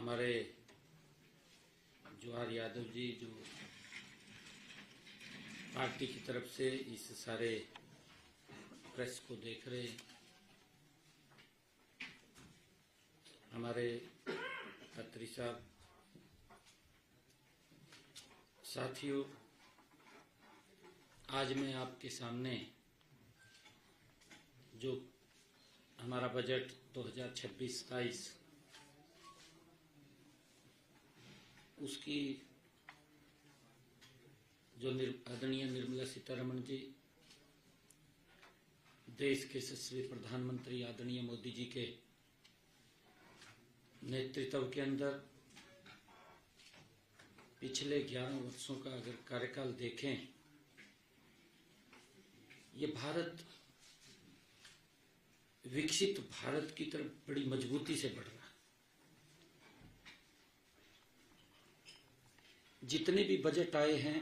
हमारे जवाहर यादव जी जो पार्टी की तरफ से इस सारे प्रेस को देख रहे, हमारे खत्री साहब, साथियों, आज मैं आपके सामने जो हमारा बजट 2026-27 उसकी जो आदरणीय निर्मला सीतारमण जी, देश के यशस्वी प्रधानमंत्री आदरणीय मोदी जी के नेतृत्व के अंदर पिछले 11 वर्षों का अगर कार्यकाल देखें, ये भारत विकसित भारत की तरफ बड़ी मजबूती से बढ़ रहा है। जितने भी बजट आए हैं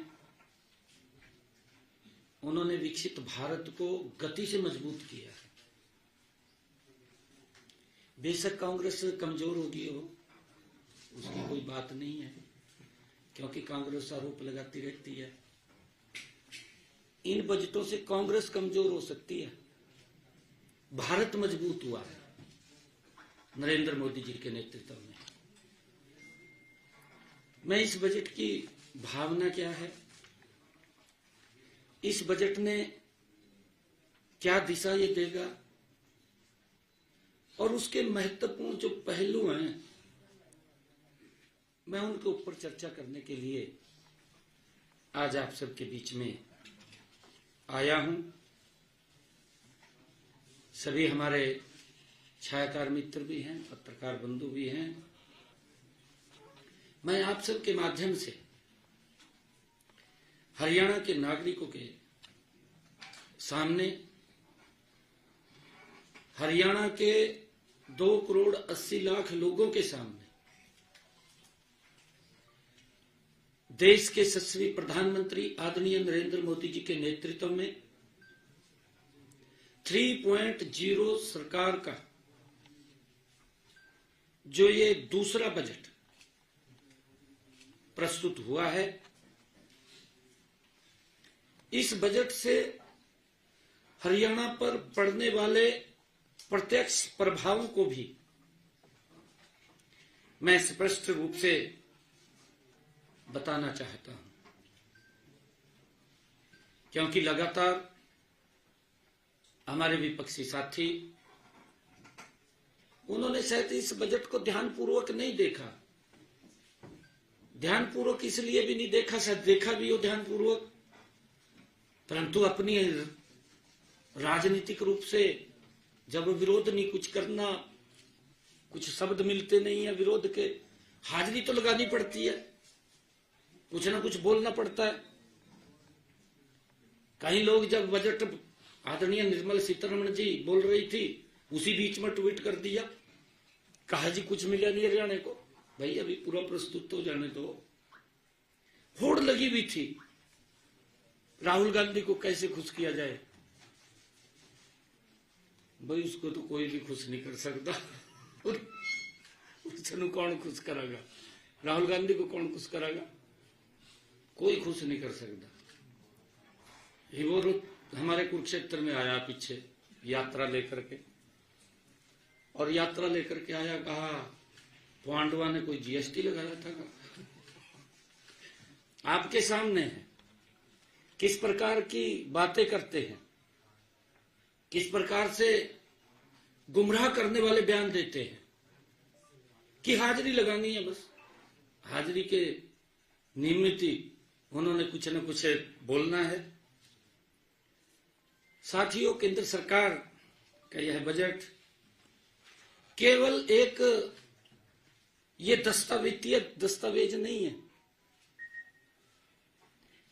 उन्होंने विकसित भारत को गति से मजबूत किया है। बेशक कांग्रेस कमजोर होगी हो, उसकी कोई बात नहीं है, क्योंकि कांग्रेस आरोप लगाती रहती है। इन बजटों से कांग्रेस कमजोर हो सकती है, भारत मजबूत हुआ है नरेंद्र मोदी जी के नेतृत्व में। मैं इस बजट की भावना क्या है, इस बजट ने क्या दिशा ये देगा और उसके महत्वपूर्ण जो पहलू हैं, मैं उनके ऊपर चर्चा करने के लिए आज आप सबके बीच में आया हूं। सभी हमारे छायाकार मित्र भी हैं, पत्रकार बंधु भी हैं। मैं आप सबके माध्यम से हरियाणा के नागरिकों के सामने, हरियाणा के 2,80,00,000 लोगों के सामने, देश के यशस्वी प्रधानमंत्री आदरणीय नरेंद्र मोदी जी के नेतृत्व में 3.0 सरकार का जो ये दूसरा बजट प्रस्तुत हुआ है, इस बजट से हरियाणा पर पड़ने वाले प्रत्यक्ष प्रभावों को भी मैं स्पष्ट रूप से बताना चाहता हूं, क्योंकि लगातार हमारे विपक्षी साथी उन्होंने शायद इस बजट को ध्यानपूर्वक नहीं देखा। ध्यानपूर्वक इसलिए भी नहीं देखा, शायद देखा भी हो ध्यानपूर्वक, परंतु अपनी राजनीतिक रूप से जब विरोध नहीं कुछ करना, कुछ शब्द मिलते नहीं है विरोध के, हाजिरी तो लगानी पड़ती है, कुछ ना कुछ बोलना पड़ता है। कई लोग जब बजट आदरणीय निर्मला सीतारमण जी बोल रही थी, उसी बीच में ट्वीट कर दिया, कहा जी कुछ मिला नहीं हरियाणा को। भाई अभी पूरा प्रस्तुत तो जाने दो। होड़ लगी हुई थी राहुल गांधी को कैसे खुश किया जाए। भाई उसको तो कोई भी खुश नहीं कर सकता। उसको कौन खुश करागा? राहुल गांधी को कौन खुश करागा? कोई खुश नहीं कर सकता। वो हमारे कुरुक्षेत्र में आया पीछे यात्रा लेकर के, और यात्रा लेकर के आया, कहा पांडवा ने कोई जीएसटी लगाया था का? आपके सामने है किस प्रकार की बातें करते हैं, किस प्रकार से गुमराह करने वाले बयान देते हैं कि हाजिरी लगानी है। बस हाजिरी के निमित्त ही उन्होंने कुछ न कुछ बोलना है। साथियों, केंद्र सरकार का यह बजट केवल एक ये दस्तावेज नहीं है,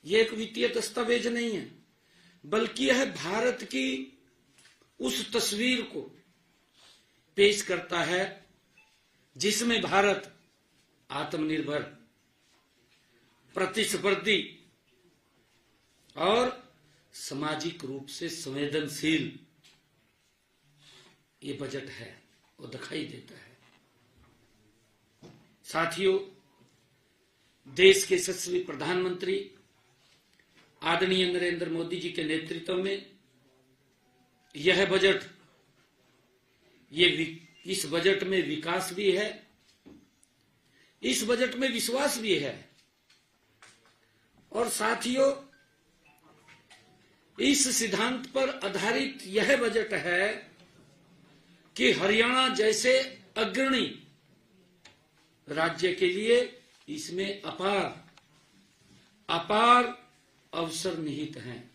ये एक वित्तीय दस्तावेज नहीं है, बल्कि यह भारत की उस तस्वीर को पेश करता है जिसमें भारत आत्मनिर्भर, प्रतिस्पर्धी और सामाजिक रूप से संवेदनशील ये बजट है, वो दिखाई देता है। साथियों, देश के यशस्वी प्रधानमंत्री आदरणीय नरेंद्र मोदी जी के नेतृत्व में यह बजट, इस बजट में विकास भी है, इस बजट में विश्वास भी है। और साथियों, इस सिद्धांत पर आधारित यह बजट है कि हरियाणा जैसे अग्रणी राज्य के लिए इसमें अपार अवसर निहित हैं।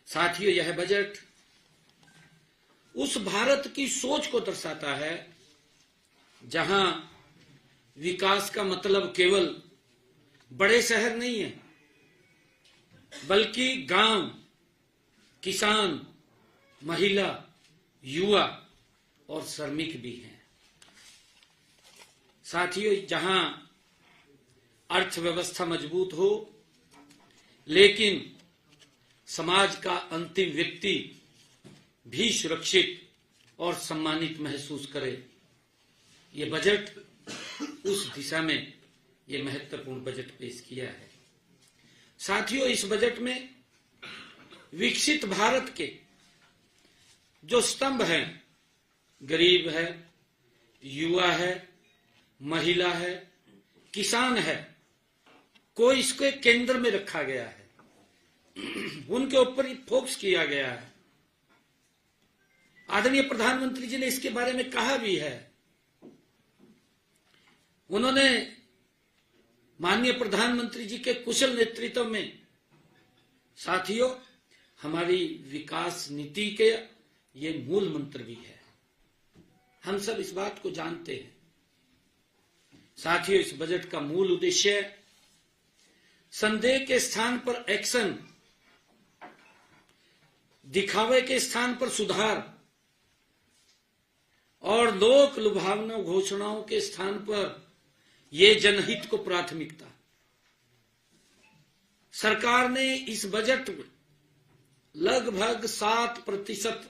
साथियों, यह बजट उस भारत की सोच को दर्शाता है जहां विकास का मतलब केवल बड़े शहर नहीं है, बल्कि गांव, किसान, महिला, युवा और श्रमिक भी हैं। साथियों, जहां अर्थव्यवस्था मजबूत हो लेकिन समाज का अंतिम व्यक्ति भी सुरक्षित और सम्मानित महसूस करे, ये बजट उस दिशा में ये महत्वपूर्ण बजट पेश किया है। साथियों, इस बजट में विकसित भारत के जो स्तंभ हैं, गरीब है, युवा है, महिला है, किसान है, को इसके केंद्र में रखा गया है, उनके ऊपर फोकस किया गया है। आदरणीय प्रधानमंत्री जी ने इसके बारे में कहा भी है। उन्होंने माननीय प्रधानमंत्री जी के कुशल नेतृत्व में साथियों हमारी विकास नीति के ये मूल मंत्र भी है। हम सब इस बात को जानते हैं। साथियों, इस बजट का मूल उद्देश्य संदेह के स्थान पर एक्शन, दिखावे के स्थान पर सुधार और लोक लुभावना घोषणाओं के स्थान पर ये जनहित को प्राथमिकता। सरकार ने इस बजट में लगभग 7%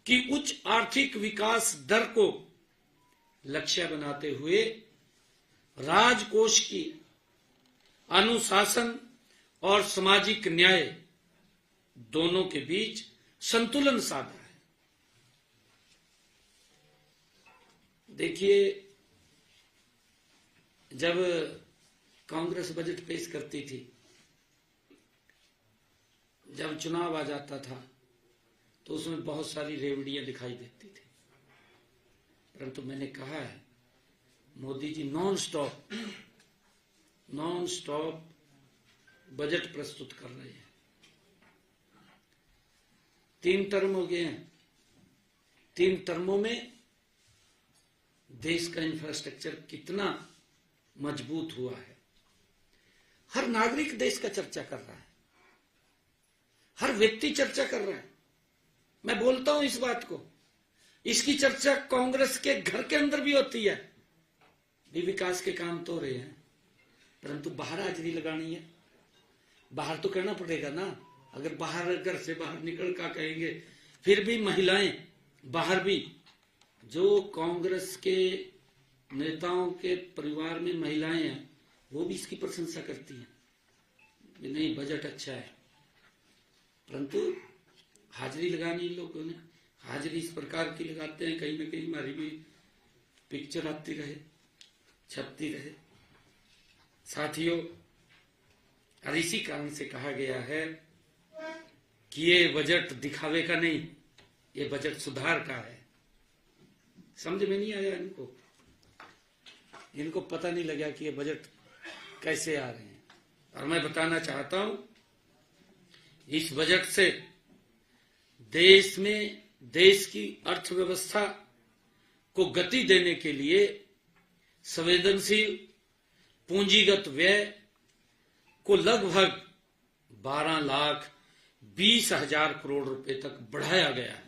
की उच्च आर्थिक विकास दर को लक्ष्य बनाते हुए राजकोष की अनुशासन और सामाजिक न्याय दोनों के बीच संतुलन साधा है। देखिए, जब कांग्रेस बजट पेश करती थी, जब चुनाव आ जाता था तो उसमें बहुत सारी रेवड़ियां दिखाई देती थी, परंतु मैंने कहा है Modi ji non stop budget प्रस्तुत कर रहे हैं। 3 टर्म हो गए हैं। 3 टर्मों में देश का इंफ्रास्ट्रक्चर कितना मजबूत हुआ है, हर नागरिक देश का चर्चा कर रहा है, हर व्यक्ति चर्चा कर रहा है। मैं बोलता हूं इस बात को, इसकी चर्चा कांग्रेस के घर के अंदर भी होती है। भी विकास के काम तो हो रहे हैं, परंतु बाहर हाजिरी लगानी है, बाहर तो करना पड़ेगा ना। अगर बाहर घर से बाहर निकल कर कहेंगे, फिर भी महिलाएं बाहर भी, जो कांग्रेस के नेताओं के परिवार में महिलाएं हैं, वो भी इसकी प्रशंसा करती हैं, नहीं बजट अच्छा है, परंतु हाजिरी लगानी इन लोगों ने। हाजिरी इस प्रकार की लगाते हैं, कहीं ना कहीं हमारी भी पिक्चर आती रहे, छपती रहे। साथियों, और इसी कारण से कहा गया है कि ये बजट दिखावे का नहीं, ये बजट सुधार का है। समझ में नहीं आया इनको पता नहीं लगा कि ये बजट कैसे आ रहे हैं। और मैं बताना चाहता हूं, इस बजट से देश में देश की अर्थव्यवस्था को गति देने के लिए संवेदनशील पूंजीगत व्यय को लगभग 12,20,000 करोड़ रुपए तक बढ़ाया गया है।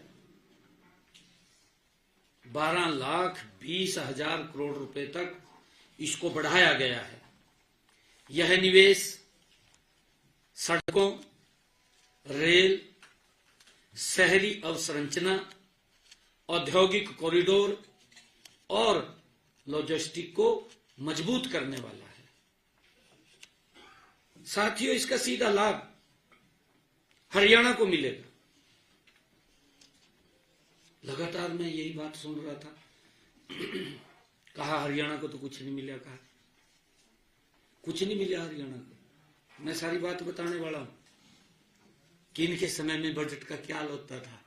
12,20,000 करोड़ रुपए तक इसको बढ़ाया गया है। यह निवेश सड़कों, रेल, शहरी अवसंरचना, औद्योगिक कॉरिडोर और लॉजिस्टिक को मजबूत करने वाला है। साथियों, इसका सीधा लाभ हरियाणा को मिलेगा। लगातार मैं यही बात सुन रहा था, कहा हरियाणा को तो कुछ नहीं मिला, कहा कुछ नहीं मिला हरियाणा को। मैं सारी बात बताने वाला हूं कि इनके समय में बजट का क्या हाल होता था,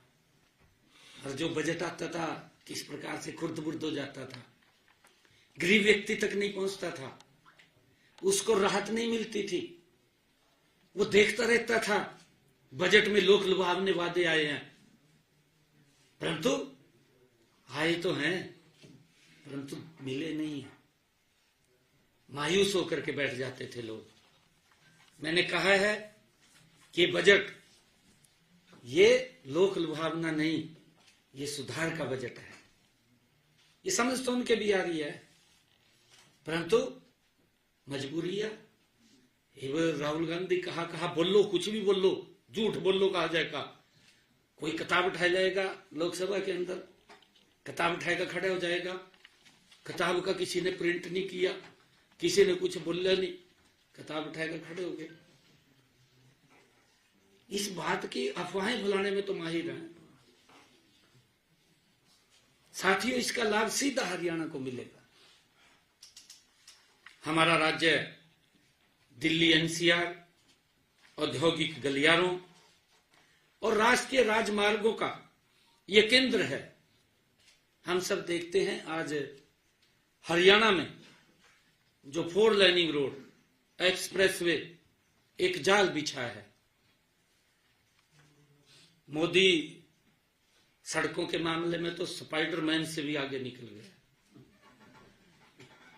और जो बजट आता था किस प्रकार से खुर्द बुर्द हो जाता था, गरीब व्यक्ति तक नहीं पहुंचता था, उसको राहत नहीं मिलती थी। वो देखता रहता था बजट में लोक लुभावने वादे आए हैं, परंतु आए तो हैं परंतु मिले नहीं है। मायूस होकर के बैठ जाते थे लोग। मैंने कहा है कि बजट ये लोक लुभावना नहीं, ये सुधार का बजट है। ये समझ तो उनके भी आ रही है, परंतु मजबूरियां। राहुल गांधी कहा बोलो, कुछ भी बोलो, झूठ बोलो कहा जाएगा। कोई किताब उठा जाएगा लोकसभा के अंदर, किताब उठाएगा खड़े हो जाएगा, किताब का किसी ने प्रिंट नहीं किया, किसी ने कुछ बोला नहीं, किताब उठाएगा खड़े हो गए। इस बात की अफवाहें फैलाने में तो माहिर हैं। साथियों, इसका लाभ सीधा हरियाणा को मिलेगा। हमारा राज्य दिल्ली एनसीआर, औद्योगिक गलियारों और राष्ट्रीय राजमार्गों का ये केंद्र है। हम सब देखते हैं आज हरियाणा में जो 4 लाइनिंग रोड एक्सप्रेसवे एक जाल बिछा है। मोदी सड़कों के मामले में तो स्पाइडरमैन से भी आगे निकल गया,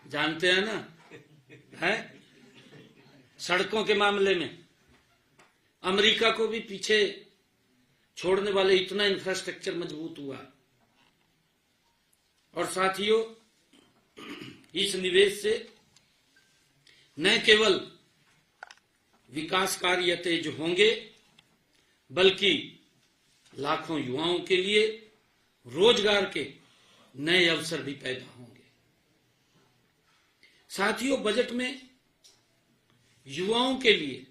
जानते हैं ना, है? सड़कों के मामले में अमेरिका को भी पीछे छोड़ने वाले इतना इंफ्रास्ट्रक्चर मजबूत हुआ। और साथियों, इस निवेश से न केवल विकास कार्य तेज होंगे, बल्कि लाखों युवाओं के लिए रोजगार के नए अवसर भी पैदा होंगे। साथियों, बजट में युवाओं के लिए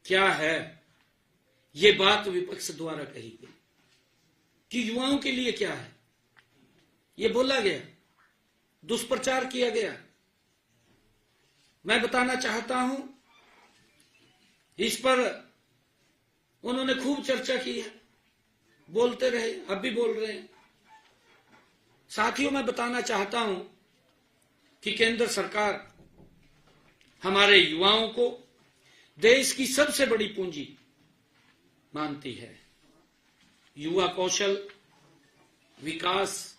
क्या है, ये बात विपक्ष द्वारा कही गई कि युवाओं के लिए क्या है, ये बोला गया, दुष्प्रचार किया गया। मैं बताना चाहता हूं, इस पर उन्होंने खूब चर्चा की है, बोलते रहे, अब भी बोल रहे हैं। साथियों, मैं बताना चाहता हूं कि केंद्र सरकार हमारे युवाओं को देश की सबसे बड़ी पूंजी मानती है। युवा कौशल विकास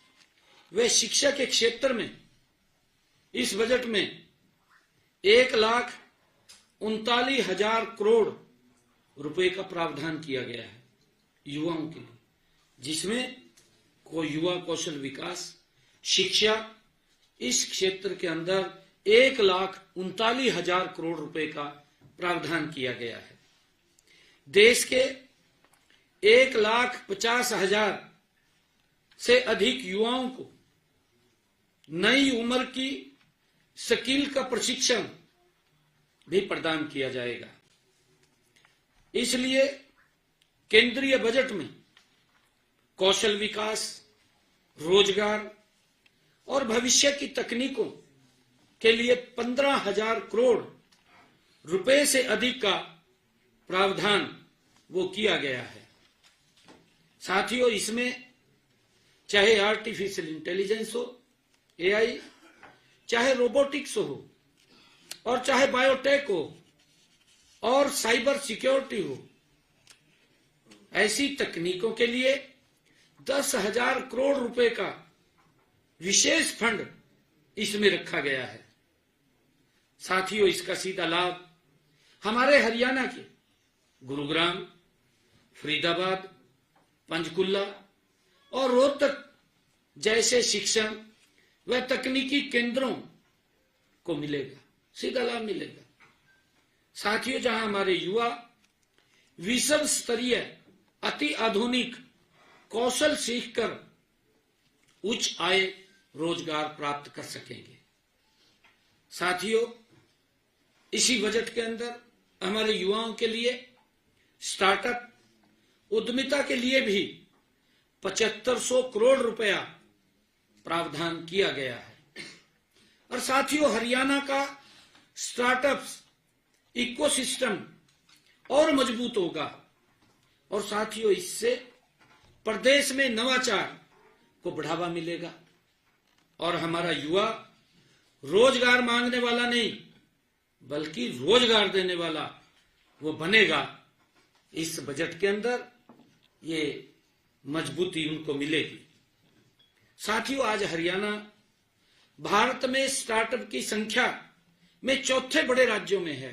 व शिक्षा के क्षेत्र में इस बजट में 1,39,000 करोड़ रुपए का प्रावधान किया गया है युवाओं के लिए, जिसमें को युवा कौशल विकास शिक्षा इस क्षेत्र के अंदर 1,39,000 करोड़ रुपए का प्रावधान किया गया है। देश के 1,50,000 से अधिक युवाओं को नई उम्र की स्किल का प्रशिक्षण भी प्रदान किया जाएगा। इसलिए केंद्रीय बजट में कौशल विकास, रोजगार और भविष्य की तकनीकों के लिए 15,000 करोड़ रुपए से अधिक का प्रावधान वो किया गया है। साथियों, इसमें चाहे आर्टिफिशियल इंटेलिजेंस हो, एआई, चाहे रोबोटिक्स हो, और चाहे बायोटेक हो, और साइबर सिक्योरिटी हो, ऐसी तकनीकों के लिए 10,000 करोड़ रुपए का विशेष फंड इसमें रखा गया है। साथियों, इसका सीधा लाभ हमारे हरियाणा के गुरुग्राम, फरीदाबाद, पंचकुला और रोहतक जैसे शिक्षण व तकनीकी केंद्रों को मिलेगा, सीधा लाभ मिलेगा। साथियों, जहां हमारे युवा विश्व स्तरीय अति आधुनिक कौशल सीखकर उच्च आय रोजगार प्राप्त कर सकेंगे। साथियों, इसी बजट के अंदर हमारे युवाओं के लिए स्टार्टअप उद्यमिता के लिए भी 7500 करोड़ रुपया प्रावधान किया गया है। और साथियों, हरियाणा का स्टार्टअप्स इकोसिस्टम और मजबूत होगा और साथियों, इससे प्रदेश में नवाचार को बढ़ावा मिलेगा और हमारा युवा रोजगार मांगने वाला नहीं बल्कि रोजगार देने वाला वो बनेगा। इस बजट के अंदर ये मजबूती उनको मिलेगी। साथियों, आज हरियाणा भारत में स्टार्टअप की संख्या में चौथे बड़े राज्यों में है।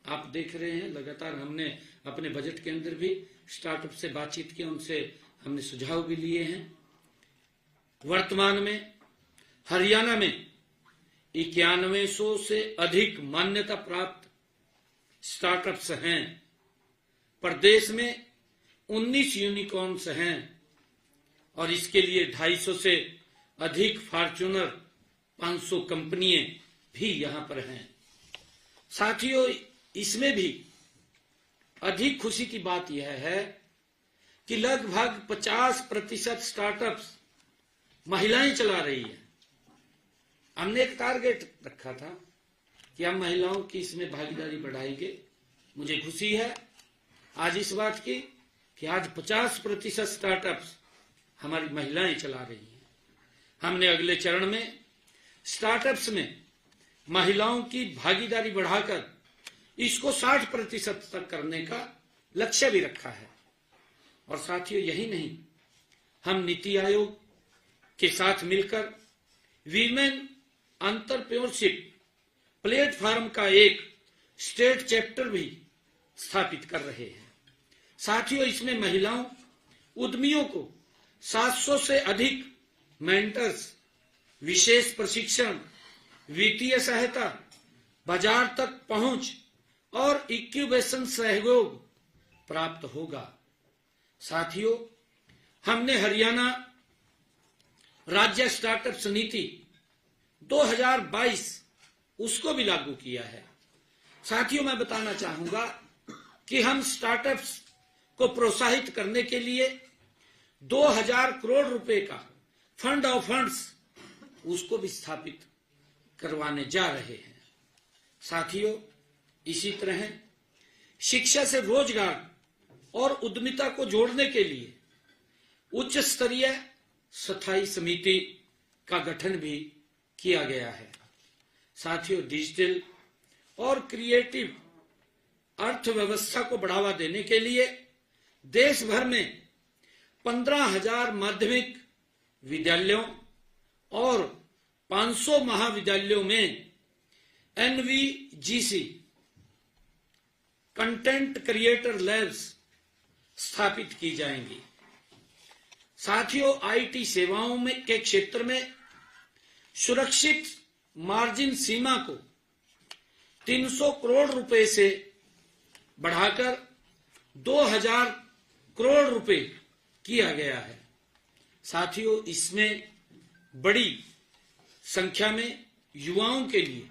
आप देख रहे हैं, लगातार हमने अपने बजट के अंदर भी स्टार्टअप से बातचीत की, उनसे हमने सुझाव भी लिए हैं। वर्तमान में हरियाणा में 9100 से अधिक मान्यता प्राप्त स्टार्टअप्स हैं। प्रदेश में 19 यूनिकॉर्न्स हैं और इसके लिए 250 से अधिक फॉर्च्यूनर 500 कंपनियां भी यहां पर हैं। साथियों, इसमें भी अधिक खुशी की बात यह है कि लगभग 50% स्टार्टअप्स महिलाएं चला रही है। हमने एक टारगेट रखा था कि हम महिलाओं की इसमें भागीदारी बढ़ाएंगे। मुझे खुशी है आज इस बात की कि आज 50% स्टार्टअप्स हमारी महिलाएं चला रही हैं। हमने अगले चरण में स्टार्टअप्स में महिलाओं की भागीदारी बढ़ाकर इसको 60% तक करने का लक्ष्य भी रखा है। और साथियों, यही नहीं, हम नीति आयोग के साथ मिलकर वीमेन एंटरप्रेन्योरशिप प्लेटफॉर्म का एक स्टेट चैप्टर भी स्थापित कर रहे हैं। साथियों, इसमें महिलाओं उद्यमियों को 700 से अधिक मेंटर्स, विशेष प्रशिक्षण, वित्तीय सहायता, बाजार तक पहुंच और इंक्यूबेशन सहयोग प्राप्त होगा। साथियों, हमने हरियाणा राज्य स्टार्टअप नीति 2022 उसको भी लागू किया है। साथियों, मैं बताना चाहूंगा कि हम स्टार्टअप्स को प्रोत्साहित करने के लिए 2000 करोड़ रुपए का फंड ऑफ फंड्स उसको भी स्थापित करवाने जा रहे हैं। साथियों, इसी तरह शिक्षा से रोजगार और उद्यमिता को जोड़ने के लिए उच्च स्तरीय स्थायी समिति का गठन भी किया गया है। साथियों, डिजिटल और क्रिएटिव अर्थव्यवस्था को बढ़ावा देने के लिए देश भर में 15,000 माध्यमिक विद्यालयों और 500 महाविद्यालयों में NVGC कंटेंट क्रिएटर लैब्स स्थापित की जाएंगी। साथियों, IT सेवाओं में के क्षेत्र में सुरक्षित मार्जिन सीमा को 300 करोड़ रुपए से बढ़ाकर 2000 करोड़ रुपए किया गया है। साथियों, इसमें बड़ी संख्या में युवाओं के लिए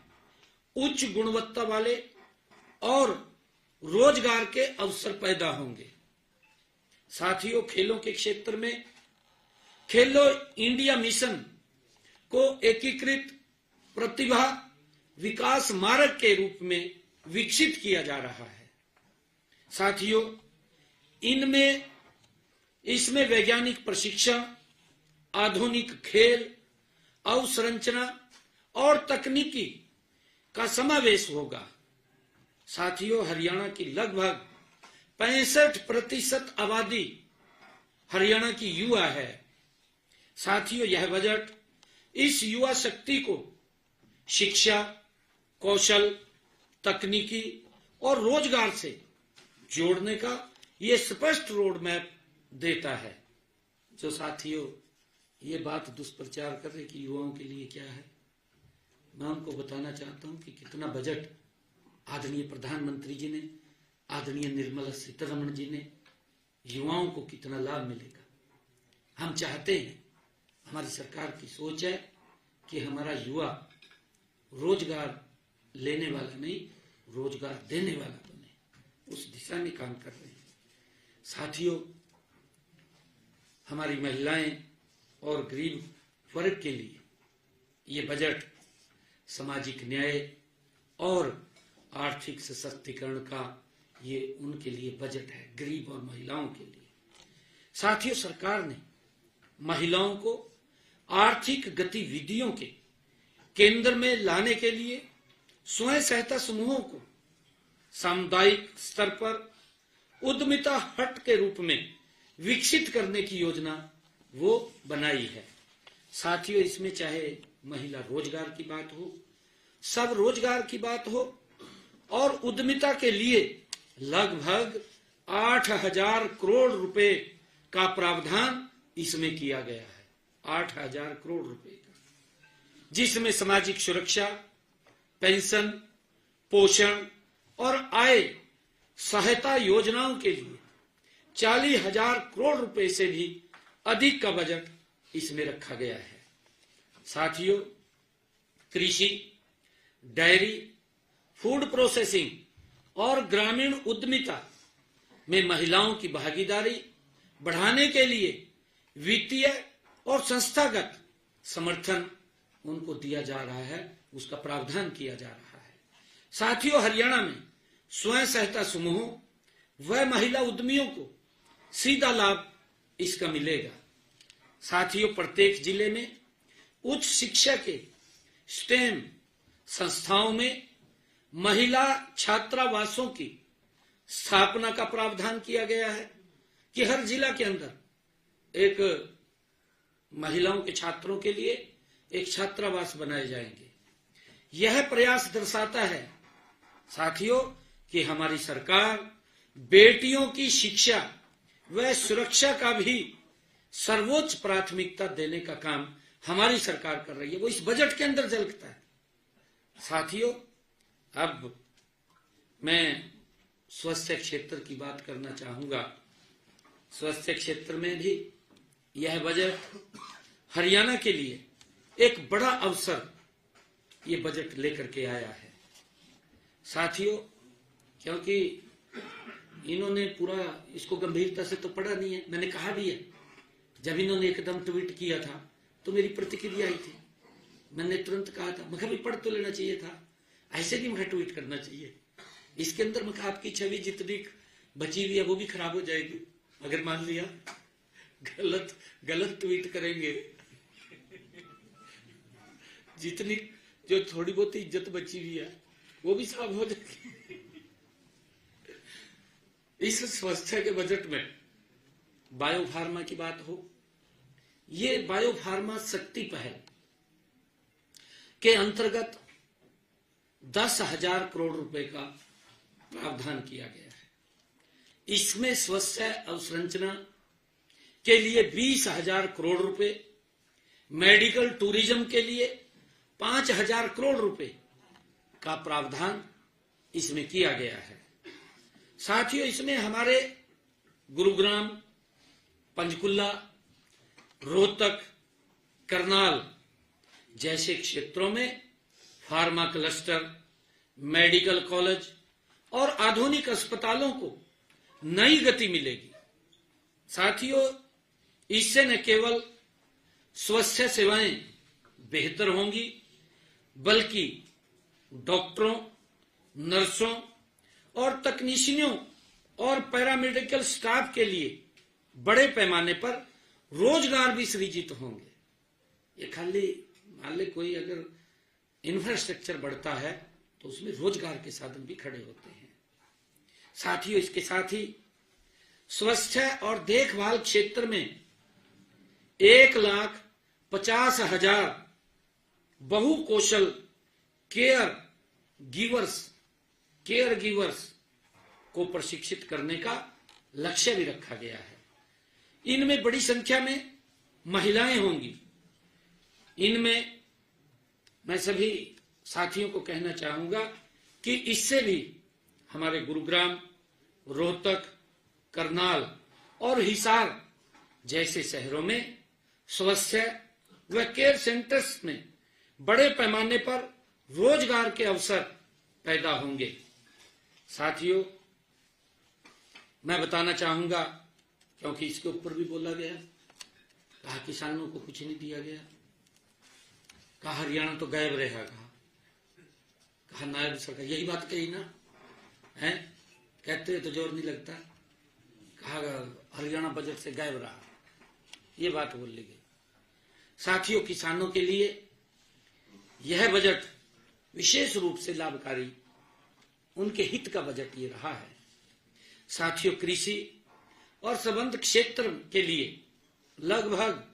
उच्च गुणवत्ता वाले और रोजगार के अवसर पैदा होंगे। साथियों, खेलों के क्षेत्र में खेलो इंडिया मिशन को एकीकृत प्रतिभा विकास मार्ग के रूप में विकसित किया जा रहा है। साथियों, इसमें वैज्ञानिक प्रशिक्षण, आधुनिक खेल अवसंरचना और तकनीकी का समावेश होगा। साथियों, हरियाणा की लगभग 65% आबादी हरियाणा की युवा है। साथियों, यह बजट इस युवा शक्ति को शिक्षा, कौशल, तकनीकी और रोजगार से जोड़ने का ये स्पष्ट रोड मैप देता है। जो साथियों ये बात दुष्प्रचार कर रहे कि युवाओं के लिए क्या है, मैं उनको बताना चाहता हूं कि कितना बजट आदरणीय प्रधानमंत्री जी ने, आदरणीय निर्मला सीतारमण जी ने युवाओं को कितना लाभ मिलेगा। हम चाहते हैं हमारी सरकार की सोच है कि हमारा युवा रोजगार लेने वाला नहीं, रोजगार देने वाला बने, उस दिशा में काम कर रहे हैं। साथियों, हमारी महिलाएं और गरीब वर्ग के लिए ये बजट सामाजिक न्याय और आर्थिक सशक्तिकरण का ये उनके लिए बजट है, गरीब और महिलाओं के लिए। साथियों, सरकार ने महिलाओं को आर्थिक गतिविधियों के केंद्र में लाने के लिए स्वयं सहायता समूहों को सामुदायिक स्तर पर उद्यमिता हट के रूप में विकसित करने की योजना वो बनाई है। साथियों, इसमें चाहे महिला रोजगार की बात हो, सब रोजगार की बात हो और उद्यमिता के लिए लगभग 8,000 करोड़ रुपए का प्रावधान इसमें किया गया है। 8,000 करोड़ रुपए का, जिसमें सामाजिक सुरक्षा, पेंशन, पोषण और आय सहायता योजनाओं के लिए 40,000 करोड़ रुपए से भी अधिक का बजट इसमें रखा गया है। साथियों, कृषि, डेयरी, फूड प्रोसेसिंग और ग्रामीण उद्यमिता में महिलाओं की भागीदारी बढ़ाने के लिए वित्तीय और संस्थागत समर्थन उनको दिया जा रहा है, उसका प्रावधान किया जा रहा है। साथियों, हरियाणा में स्वयं सहायता समूहों व महिला उद्यमियों को सीधा लाभ इसका मिलेगा। साथियों, प्रत्येक जिले में उच्च शिक्षा के स्टेम संस्थाओं में महिला छात्रावासों की स्थापना का प्रावधान किया गया है कि हर जिला के अंदर एक महिलाओं के छात्रों के लिए एक छात्रावास बनाए जाएंगे। यह प्रयास दर्शाता है साथियों कि हमारी सरकार बेटियों की शिक्षा व सुरक्षा का भी सर्वोच्च प्राथमिकता देने का काम हमारी सरकार कर रही है, वो इस बजट के अंदर झलकता है। साथियों, अब मैं स्वास्थ्य क्षेत्र की बात करना चाहूंगा। स्वास्थ्य क्षेत्र में भी यह बजट हरियाणा के लिए एक बड़ा अवसर ये बजट लेकर के आया है। साथियों, क्योंकि इन्होंने पूरा इसको गंभीरता से तो पढ़ा नहीं है, मैंने कहा भी है, जब इन्होंने एकदम ट्वीट किया था तो मेरी प्रतिक्रिया आई थी, मैंने तुरंत कहा था, मैं भी पढ़ तो लेना चाहिए था, ऐसे नहीं मुझे ट्वीट करना चाहिए। इसके अंदर मैं आपकी छवि जितनी बची हुई है वो भी खराब हो जाएगी अगर मान लिया गलत ट्वीट करेंगे। जितनी जो थोड़ी बहुत इज्जत बची हुई है वो भी साफ हो जाएगी। इस स्वास्थ्य के बजट में बायोफार्मा की बात हो, ये बायोफार्मा शक्ति पहल के अंतर्गत 10,000 करोड़ रुपए का प्रावधान किया गया है। इसमें स्वास्थ्य अवसंरचना के लिए 20,000 करोड़ रुपए, मेडिकल टूरिज्म के लिए 5,000 करोड़ रुपए का प्रावधान इसमें किया गया है। साथियों, इसमें हमारे गुरुग्राम, पंचकुला, रोहतक, करनाल जैसे क्षेत्रों में फार्मा क्लस्टर, मेडिकल कॉलेज और आधुनिक अस्पतालों को नई गति मिलेगी। साथियों, इससे न केवल स्वास्थ्य सेवाएं बेहतर होंगी बल्कि डॉक्टरों, नर्सों और तकनीशियनों और पैरामेडिकल स्टाफ के लिए बड़े पैमाने पर रोजगार भी सृजित होंगे। ये खाली मान ले कोई अगर इंफ्रास्ट्रक्चर बढ़ता है तो उसमें रोजगार के साधन भी खड़े होते हैं। साथियों, इसके साथ ही स्वास्थ्य और देखभाल क्षेत्र में 1,50,000 बहुकौशल केयर गिवर्स को प्रशिक्षित करने का लक्ष्य भी रखा गया है। इनमें बड़ी संख्या में महिलाएं होंगी। इनमें मैं सभी साथियों को कहना चाहूंगा कि इससे भी हमारे गुरुग्राम, रोहतक, करनाल और हिसार जैसे शहरों में स्वास्थ्य व केयर सेंटर्स में बड़े पैमाने पर रोजगार के अवसर पैदा होंगे। साथियों, मैं बताना चाहूंगा, क्योंकि इसके ऊपर भी बोला गया, कहा किसानों को कुछ नहीं दिया गया, कहा हरियाणा तो गायब रहेगा, कहा नायब सरकार, यही बात कही ना है, कहते तो जोर नहीं लगता, कहा हरियाणा बजट से गायब रहा, ये बात बोल ली गई। साथियों, किसानों के लिए यह बजट विशेष रूप से लाभकारी, उनके हित का बजट ये रहा है। साथियों, कृषि और संबद्ध क्षेत्र के लिए लगभग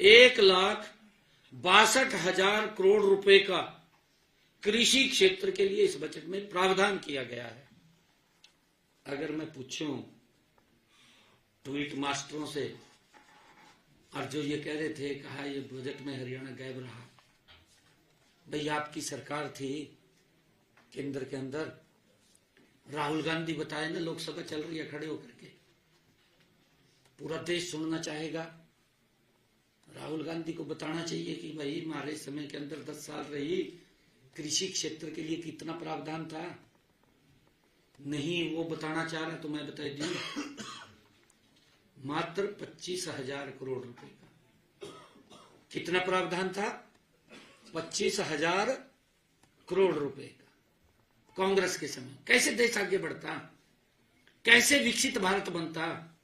1,62,000 करोड़ रुपए का कृषि क्षेत्र के लिए इस बजट में प्रावधान किया गया है। अगर मैं पूछूं ट्वीट मास्टरों से, और जो ये कह रहे थे, कहा ये बजट में हरियाणा गायब रहा, भाई आपकी सरकार थी केंद्र के अंदर, राहुल गांधी बताए ना, लोकसभा चल रही है खड़े होकर के, पूरा देश सुनना चाहेगा। राहुल गांधी को बताना चाहिए कि भाई हमारे समय के अंदर 10 साल रही, कृषि क्षेत्र के लिए कितना प्रावधान था। नहीं वो बताना चाह रहा तो मैं बता दूं, मात्र 25,000 करोड़ रुपए का। कितना प्रावधान था? 25,000 करोड़ रुपए का कांग्रेस के समय। कैसे देश आगे बढ़ता, कैसे विकसित भारत बनता,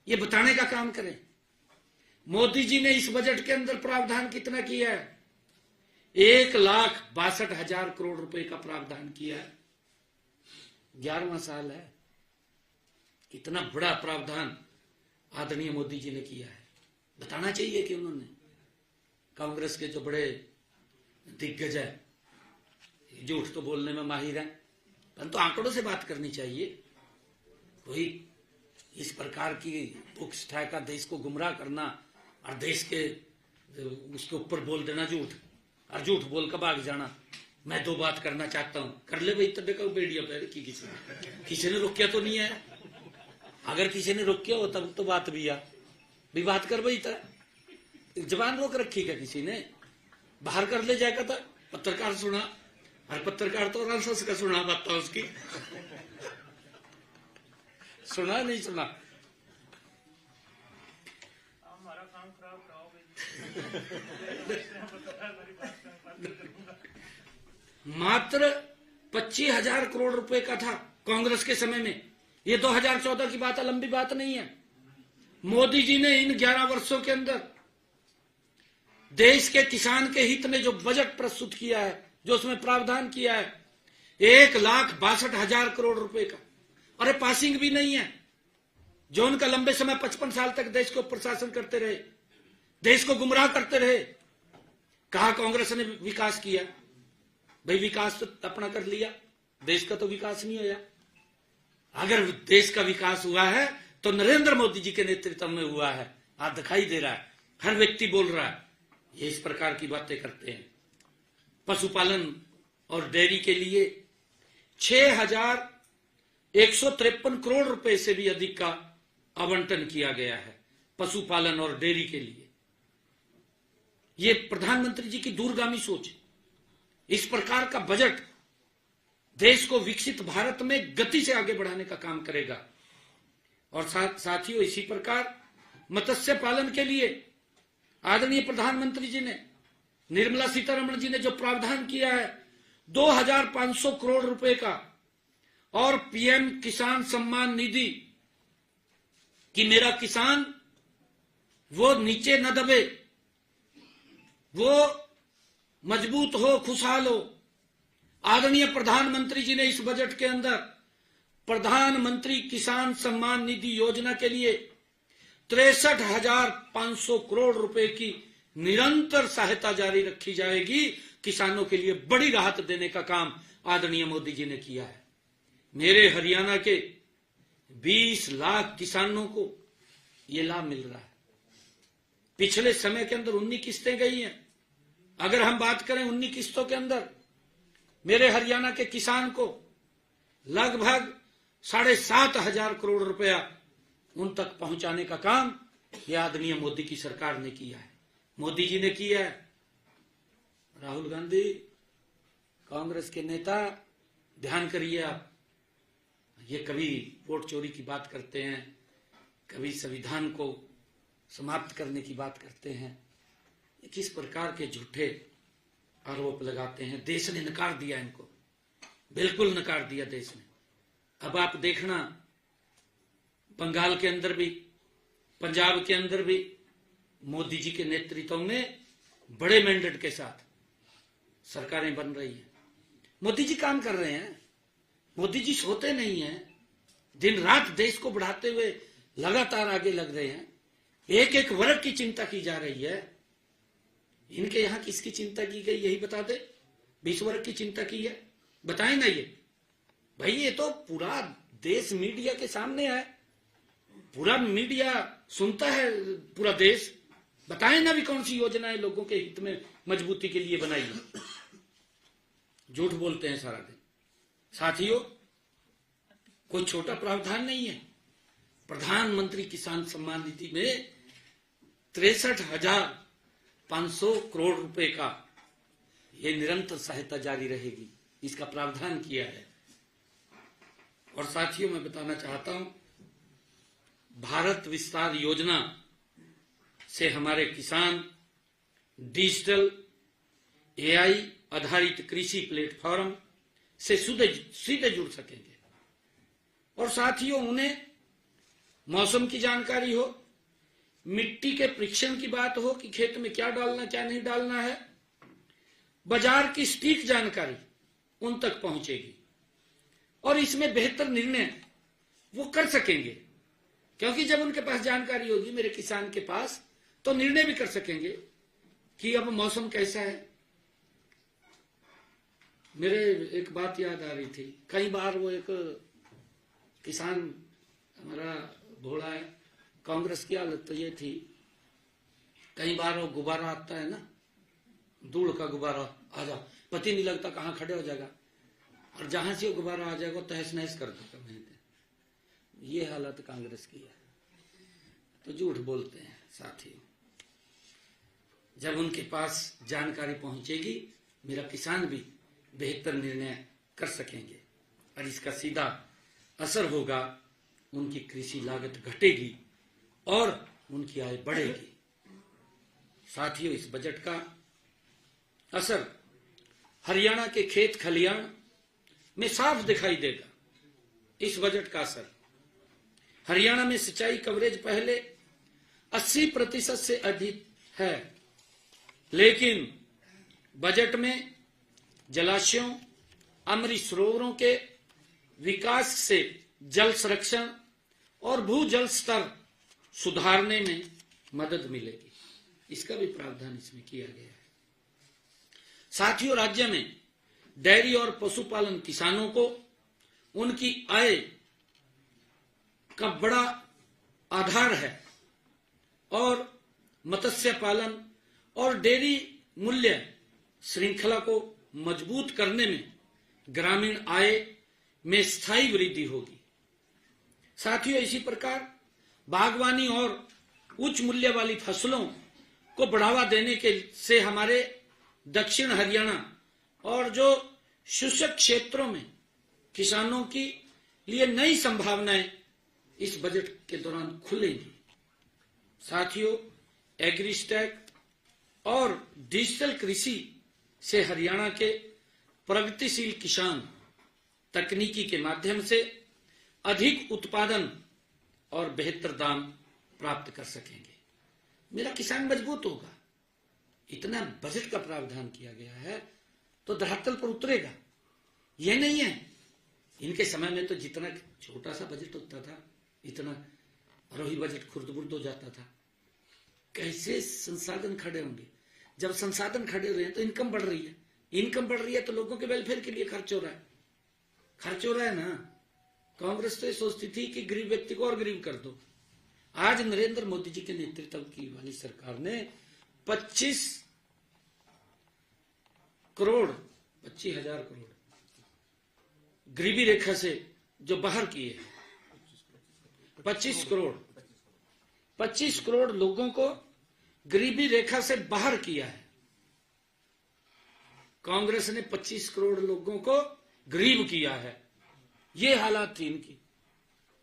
ये बताने का काम करें। मोदी जी ने इस बजट के अंदर प्रावधान कितना किया है? 1,62,000 करोड़ रुपए का प्रावधान किया है। 11वां साल है, कितना बड़ा प्रावधान आदरणीय मोदी जी ने किया है। बताना चाहिए कि उन्होंने, कांग्रेस के जो बड़े दिग्गज है, झूठ तो बोलने में माहिर है, परंतु आंकड़ों से बात करनी चाहिए। कोई इस प्रकार की पुख्ता का देश को गुमराह करना और देश के उसके ऊपर बोल देना झूठ, और झूठ बोल कर भाग जाना। मैं 2 बात करना चाहता हूं, कर ले भाई, तब देखो बेड़िया पैर की किसी ने रोकिया तो नहीं है। अगर किसी ने रोकिया हो तब तो बात भी आ भी बात कर भाई, जबान रोक रखी क्या किसी ने? बाहर कर ले जाएगा था, पत्रकार सुना, और पत्रकार तो आरएसएस का सुना बात था उसकी। सुना नहीं सुना? हमारा काम खराब कराओगे। मात्र 25,000 करोड़ रुपए का था कांग्रेस के समय में। ये 2014 की बात है, लंबी बात नहीं है। मोदी जी ने इन 11 वर्षों के अंदर देश के किसान के हित में जो बजट प्रस्तुत किया है, जो उसमें प्रावधान किया है, 1,62,000 करोड़ रुपए का। अरे पासिंग भी नहीं है। जो उनका लंबे समय 55 साल तक देश को प्रशासन करते रहे, देश को गुमराह करते रहे, कहा कांग्रेस ने विकास किया। भाई विकास तो अपना कर लिया, देश का तो विकास नहीं हुआ। अगर देश का विकास हुआ है तो नरेंद्र मोदी जी के नेतृत्व में हुआ है। आज दिखाई दे रहा है, हर व्यक्ति बोल रहा है। ये इस प्रकार की बातें करते हैं। पशुपालन और डेयरी के लिए 6,153 करोड़ रुपए से भी अधिक का आवंटन किया गया है पशुपालन और डेयरी के लिए। ये प्रधानमंत्री जी की दूरगामी सोच। इस प्रकार का बजट देश को विकसित भारत में गति से आगे बढ़ाने का काम करेगा। और साथियों, इसी प्रकार मत्स्य पालन के लिए आदरणीय प्रधानमंत्री जी ने, निर्मला सीतारमण जी ने जो प्रावधान किया है 2,500 करोड़ रुपए का, और पीएम किसान सम्मान निधि, कि मेरा किसान वो नीचे न दबे, वो मजबूत हो, खुशहाल हो। आदरणीय प्रधानमंत्री जी ने इस बजट के अंदर प्रधानमंत्री किसान सम्मान निधि योजना के लिए 63,500 करोड़ रुपए की निरंतर सहायता जारी रखी जाएगी। किसानों के लिए बड़ी राहत देने का काम आदरणीय मोदी जी ने किया है। मेरे हरियाणा के 20 लाख किसानों को ये लाभ मिल रहा है। पिछले समय के अंदर 19 किस्तें गई हैं। अगर हम बात करें 19 किस्तों के अंदर मेरे हरियाणा के किसान को लगभग 7,500 करोड़ रुपया उन तक पहुंचाने का काम यह आदरणीय मोदी की सरकार ने किया है। मोदी जी ने किया है। राहुल गांधी, कांग्रेस के नेता, ध्यान करिए आप, ये कभी वोट चोरी की बात करते हैं, कभी संविधान को समाप्त करने की बात करते हैं। ये किस प्रकार के झूठे आरोप लगाते हैं। देश ने नकार दिया इनको, बिल्कुल नकार दिया देश ने। अब आप देखना, बंगाल के अंदर भी, पंजाब के अंदर भी मोदी जी के नेतृत्व में बड़े मैंडेट के साथ सरकारें बन रही हैं। मोदी जी काम कर रहे हैं, मोदी जी सोते नहीं हैं, दिन रात देश को बढ़ाते हुए लगातार आगे लग रहे हैं। एक एक वर्ग की चिंता की जा रही है। इनके यहां किसकी चिंता की गई यही बता दे। 20 वर्ग की चिंता की है, बताएं ना ये भाई। ये तो पूरा देश मीडिया के सामने है, पूरा मीडिया सुनता है, पूरा देश। बताएं ना भी कौन सी योजनाएं लोगों के हित में मजबूती के लिए बनाई है। झूठ बोलते हैं सारा दिन। साथियों, कोई छोटा प्रावधान नहीं है। प्रधानमंत्री किसान सम्मान निधि में 63,500 करोड़ रुपए का ये निरंतर सहायता जारी रहेगी, इसका प्रावधान किया है। और साथियों, मैं बताना चाहता हूं, भारत विस्तार योजना से हमारे किसान डिजिटल AI आधारित कृषि प्लेटफॉर्म से सीधे जुड़ सकेंगे। और साथियों, उन्हें मौसम की जानकारी हो, मिट्टी के परीक्षण की बात हो कि खेत में क्या डालना क्या नहीं डालना है, बाजार की सटीक जानकारी उन तक पहुंचेगी और इसमें बेहतर निर्णय वो कर सकेंगे। क्योंकि जब उनके पास जानकारी होगी, मेरे किसान के पास, तो निर्णय भी कर सकेंगे कि अब मौसम कैसा है। मेरे एक बात याद आ रही थी, कई बार वो एक किसान हमारा भोला है, कांग्रेस की हालत तो ये थी, कई बार वो गुब्बारा आता है ना, धूल का गुब्बारा, आ जाओ, पता नहीं लगता कहाँ खड़े हो जाएगा, और जहां से वो गुब्बारा आ जाएगा तहस नहस कर देगा। ये हालत कांग्रेस की है। तो झूठ बोलते हैं साथियों। जब उनके पास जानकारी पहुंचेगी, मेरा किसान भी बेहतर निर्णय कर सकेंगे और इसका सीधा असर होगा, उनकी कृषि लागत घटेगी और उनकी आय बढ़ेगी। साथियों, इस बजट का असर हरियाणा के खेत खलियान में साफ दिखाई देगा। इस बजट का असर हरियाणा में सिंचाई कवरेज पहले 80% से अधिक है, लेकिन बजट में जलाशयों, अमृत सरोवरों के विकास से जल संरक्षण और भूजल स्तर सुधारने में मदद मिलेगी। इसका भी प्रावधान इसमें किया गया है। साथियों, राज्य में डेयरी और पशुपालन किसानों को उनकी आय का बड़ा आधार है और मत्स्य पालन और डेयरी मूल्य श्रृंखला को मजबूत करने में ग्रामीण आय में स्थायी वृद्धि होगी। साथियों, इसी प्रकार बागवानी और उच्च मूल्य वाली फसलों को बढ़ावा देने के से हमारे दक्षिण हरियाणा और जो शुष्क क्षेत्रों में किसानों की लिए नई संभावनाएं इस बजट के दौरान खुलेंगी। साथियों, एग्रीस्टैक और डिजिटल कृषि से हरियाणा के प्रगतिशील किसान तकनीकी के माध्यम से अधिक उत्पादन और बेहतर दाम प्राप्त कर सकेंगे। मेरा किसान मजबूत होगा। इतना बजट का प्रावधान किया गया है तो धरातल पर उतरेगा। यह नहीं है, इनके समय में तो जितना छोटा सा बजट होता था, इतना और वही बजट खुर्द-बुर्द हो जाता था। कैसे संसाधन खड़े होंगे? जब संसाधन खड़े हो रहे हैं तो इनकम बढ़ रही है, इनकम बढ़ रही है तो लोगों के वेलफेयर के लिए खर्च हो रहा है, खर्च हो रहा है ना। कांग्रेस तो ये सोचती थी कि गरीब व्यक्ति को और गरीब कर दो। आज नरेंद्र मोदी जी के नेतृत्व की वाली सरकार ने 25,000 करोड़ गरीबी रेखा से जो बाहर किए हैं, 25 करोड़ लोगों को गरीबी रेखा से बाहर किया है। कांग्रेस ने 25 करोड़ लोगों को गरीब किया है। ये हालात थी इनकी।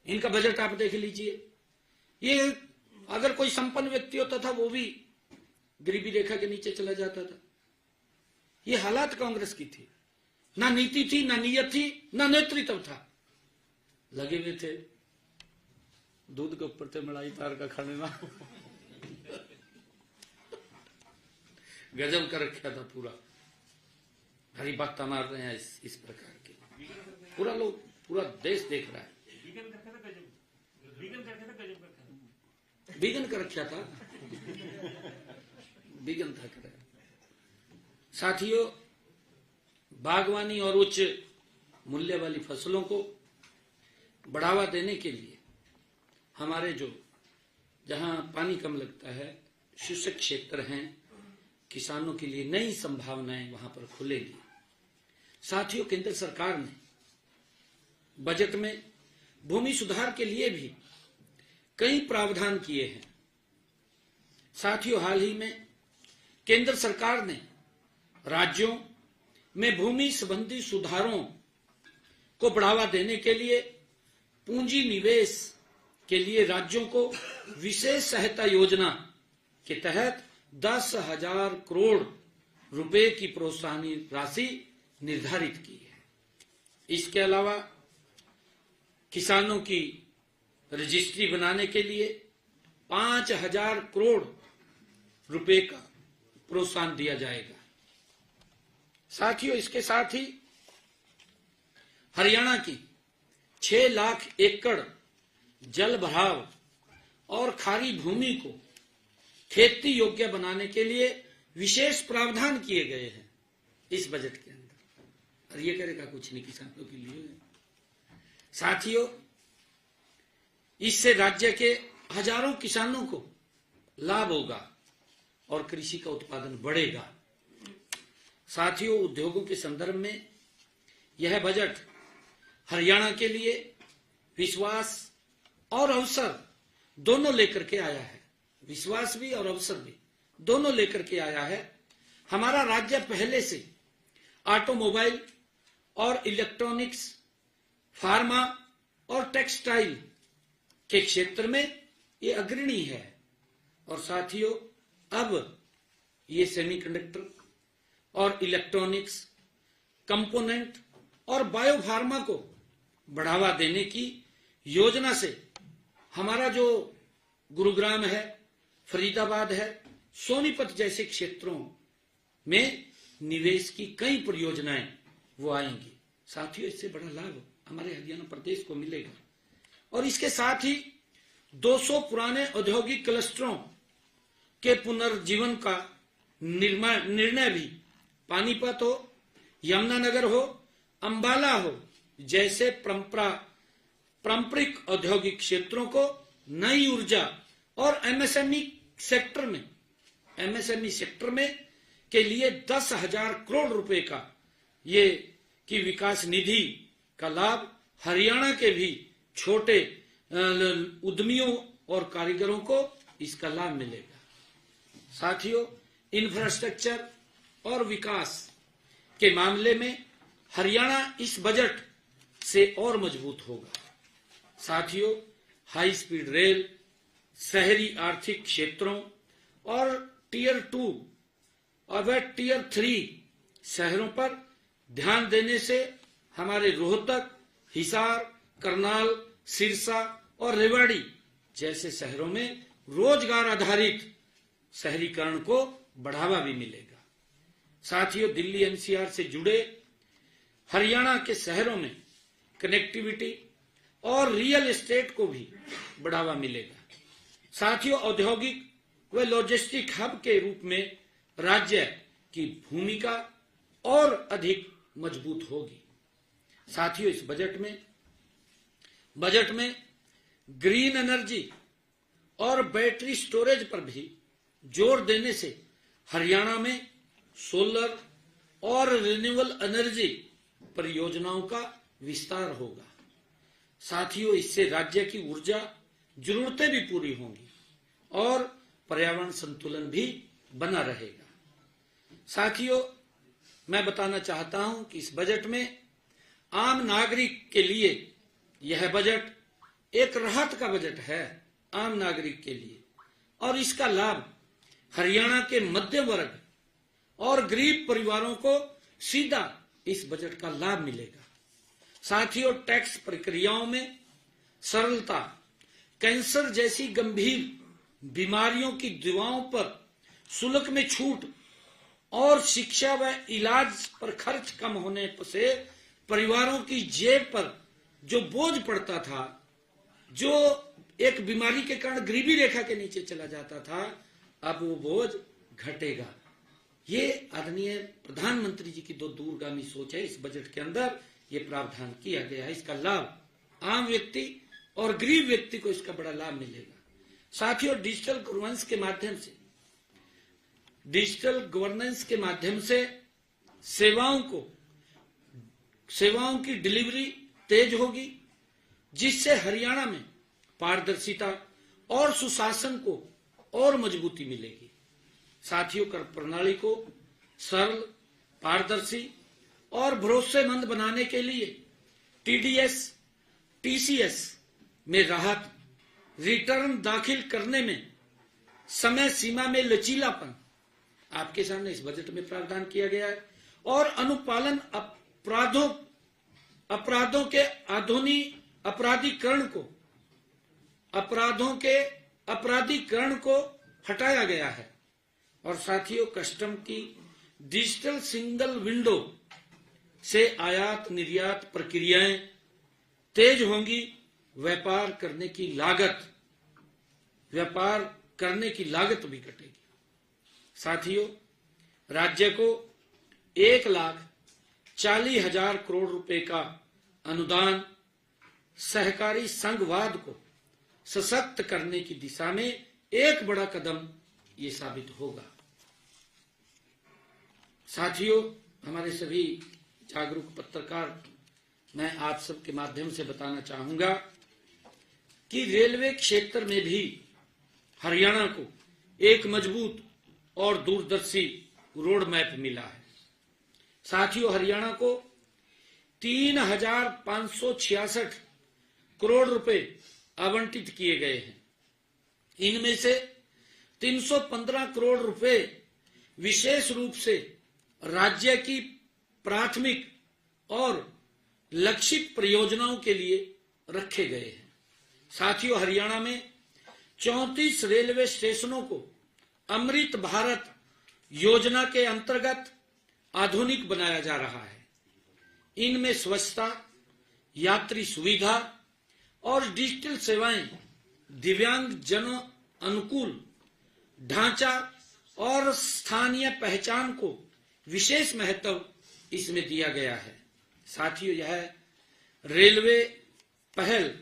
इनका बजट आप देख लीजिए। ये अगर कोई संपन्न व्यक्ति होता था वो भी गरीबी रेखा के नीचे चला जाता था। ये हालात कांग्रेस की थी। ना नीति थी, ना नीयत थी, ना नेतृत्व था। लगे हुए थे दूध के ऊपर से मलाई तार का खाने ना गजब कर रखा था पूरा। हरी बात मार रहे हैं इस प्रकार के। पूरा देश देख रहा है। वीगन कर रखा था। वीगन था कर। साथियों, बागवानी और उच्च मूल्य वाली फसलों को बढ़ावा देने के लिए हमारे जहां पानी कम लगता है, शुष्क क्षेत्र हैं, किसानों के लिए नई संभावनाएं वहां पर खुलेगी। साथियों, केंद्र सरकार ने बजट में भूमि सुधार के लिए भी कई प्रावधान किए हैं। साथियों, हाल ही में केंद्र सरकार ने राज्यों में भूमि संबंधी सुधारों को बढ़ावा देने के लिए पूंजी निवेश के लिए राज्यों को विशेष सहायता योजना के तहत 10,000 करोड़ रुपए की प्रोत्साहन राशि निर्धारित की है। इसके अलावा किसानों की रजिस्ट्री बनाने के लिए 5,000 करोड़ रुपए का प्रोत्साहन दिया जाएगा। साथियों, इसके साथ ही हरियाणा की 6 लाख एकड़ जल भराव और खारी भूमि को खेती योग्य बनाने के लिए विशेष प्रावधान किए गए हैं इस बजट के अंदर। और ये करेगा कुछ नहीं, किसानों के लिए। साथियों, इससे राज्य के हजारों किसानों को लाभ होगा और कृषि का उत्पादन बढ़ेगा। साथियों, उद्योगों के संदर्भ में यह बजट हरियाणा के लिए विश्वास और अवसर दोनों लेकर के आया है। विश्वास भी और अवसर भी दोनों लेकर के आया है। हमारा राज्य पहले से ऑटोमोबाइल और इलेक्ट्रॉनिक्स, फार्मा और टेक्सटाइल के क्षेत्र में ये अग्रणी है। और साथियों, अब ये सेमीकंडक्टर और इलेक्ट्रॉनिक्स कंपोनेंट और बायोफार्मा को बढ़ावा देने की योजना से हमारा जो गुरुग्राम है, फरीदाबाद है, सोनीपत जैसे क्षेत्रों में निवेश की कई परियोजनाएं वो आएंगी। साथियों, इससे बड़ा लाभ हमारे हरियाणा प्रदेश को मिलेगा। और इसके साथ ही 200 पुराने औद्योगिक क्लस्टरों के पुनर्जीवन का निर्णय भी पानीपत हो, यमुनानगर हो, अंबाला हो जैसे पारंपरिक औद्योगिक क्षेत्रों को नई ऊर्जा और एमएसएमई सेक्टर में के लिए 10,000 करोड़ रुपए का ये की विकास निधि का लाभ हरियाणा के भी छोटे उद्यमियों और कारीगरों को इसका लाभ मिलेगा। साथियों, इंफ्रास्ट्रक्चर और विकास के मामले में हरियाणा इस बजट से और मजबूत होगा। साथियों, हाई स्पीड रेल, शहरी आर्थिक क्षेत्रों और टियर 2 और टियर 3 शहरों पर ध्यान देने से हमारे रोहतक, हिसार, करनाल, सिरसा और रेवाड़ी जैसे शहरों में रोजगार आधारित शहरीकरण को बढ़ावा भी मिलेगा। साथियों, दिल्ली एनसीआर से जुड़े हरियाणा के शहरों में कनेक्टिविटी और रियल एस्टेट को भी बढ़ावा मिलेगा। साथियों, औद्योगिक व लॉजिस्टिक हब के रूप में राज्य की भूमिका और अधिक मजबूत होगी। साथियों, इस बजट में ग्रीन एनर्जी और बैटरी स्टोरेज पर भी जोर देने से हरियाणा में सोलर और रिन्यूएबल एनर्जी परियोजनाओं का विस्तार होगा। साथियों, इससे राज्य की ऊर्जा जरूरतें भी पूरी होंगी और पर्यावरण संतुलन भी बना रहेगा। साथियों, मैं बताना चाहता हूं कि इस बजट में आम नागरिक के लिए यह बजट एक राहत का बजट है, आम नागरिक के लिए, और इसका लाभ हरियाणा के मध्यम वर्ग और गरीब परिवारों को सीधा इस बजट का लाभ मिलेगा। साथियों, टैक्स प्रक्रियाओं में सरलता, कैंसर जैसी गंभीर बीमारियों की दवाओं पर शुल्क में छूट और शिक्षा व इलाज पर खर्च कम होने से परिवारों की जेब पर जो बोझ पड़ता था, जो एक बीमारी के कारण गरीबी रेखा के नीचे चला जाता था, अब वो बोझ घटेगा। ये आदरणीय प्रधानमंत्री जी की दो दूरगामी सोच है। इस बजट के अंदर ये प्रावधान किया गया है। इसका लाभ आम व्यक्ति और गरीब व्यक्ति को इसका बड़ा लाभ मिलेगा। साथियों, डिजिटल गवर्नेंस के माध्यम से सेवाओं की डिलीवरी तेज होगी, जिससे हरियाणा में पारदर्शिता और सुशासन को और मजबूती मिलेगी। साथियों, कर प्रणाली को सरल, पारदर्शी और भरोसेमंद बनाने के लिए टीडीएस, टीसीएस में राहत, रिटर्न दाखिल करने में समय सीमा में लचीलापन आपके सामने इस बजट में प्रावधान किया गया है, और अनुपालन अपराधों के अपराधीकरण को हटाया गया है। और साथियों, कस्टम की डिजिटल सिंगल विंडो से आयात निर्यात प्रक्रियाएं तेज होंगी, व्यापार करने की लागत भी घटेगी। साथियों, राज्य को 1,40,000 करोड़ रुपए का अनुदान सहकारी संघवाद को सशक्त करने की दिशा में एक बड़ा कदम ये साबित होगा। साथियों, हमारे सभी जागरूक पत्रकार, मैं आप सबके माध्यम से बताना चाहूंगा कि रेलवे क्षेत्र में भी हरियाणा को एक मजबूत और दूरदर्शी रोड मैप मिला है। साथियों, हरियाणा को 3,566 करोड़ रुपए आवंटित किए गए हैं। इनमें से 315 करोड़ रुपए विशेष रूप से राज्य की प्राथमिक और लक्षित परियोजनाओं के लिए रखे गए हैं। साथियों, हरियाणा में 34 रेलवे स्टेशनों को अमृत भारत योजना के अंतर्गत आधुनिक बनाया जा रहा है। इनमें स्वच्छता, यात्री सुविधा और डिजिटल सेवाएं, दिव्यांग जनों अनुकूल ढांचा और स्थानीय पहचान को विशेष महत्व इसमें दिया गया है। साथियों, यह रेलवे पहल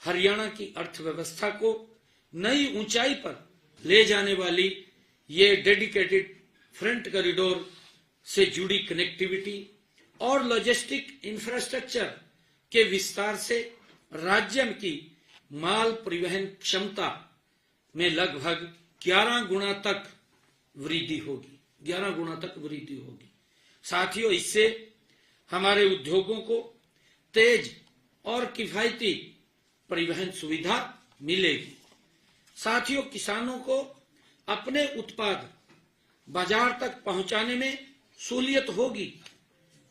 हरियाणा की अर्थव्यवस्था को नई ऊंचाई पर ले जाने वाली ये डेडिकेटेड फ्रंट कॉरिडोर से जुड़ी कनेक्टिविटी और लॉजिस्टिक इंफ्रास्ट्रक्चर के विस्तार से राज्य की माल परिवहन क्षमता में लगभग 11 गुना तक वृद्धि होगी। साथियों, इससे हमारे उद्योगों को तेज और किफायती परिवहन सुविधा मिलेगी। साथियों, किसानों को अपने उत्पाद बाजार तक पहुंचाने में सहूलियत होगी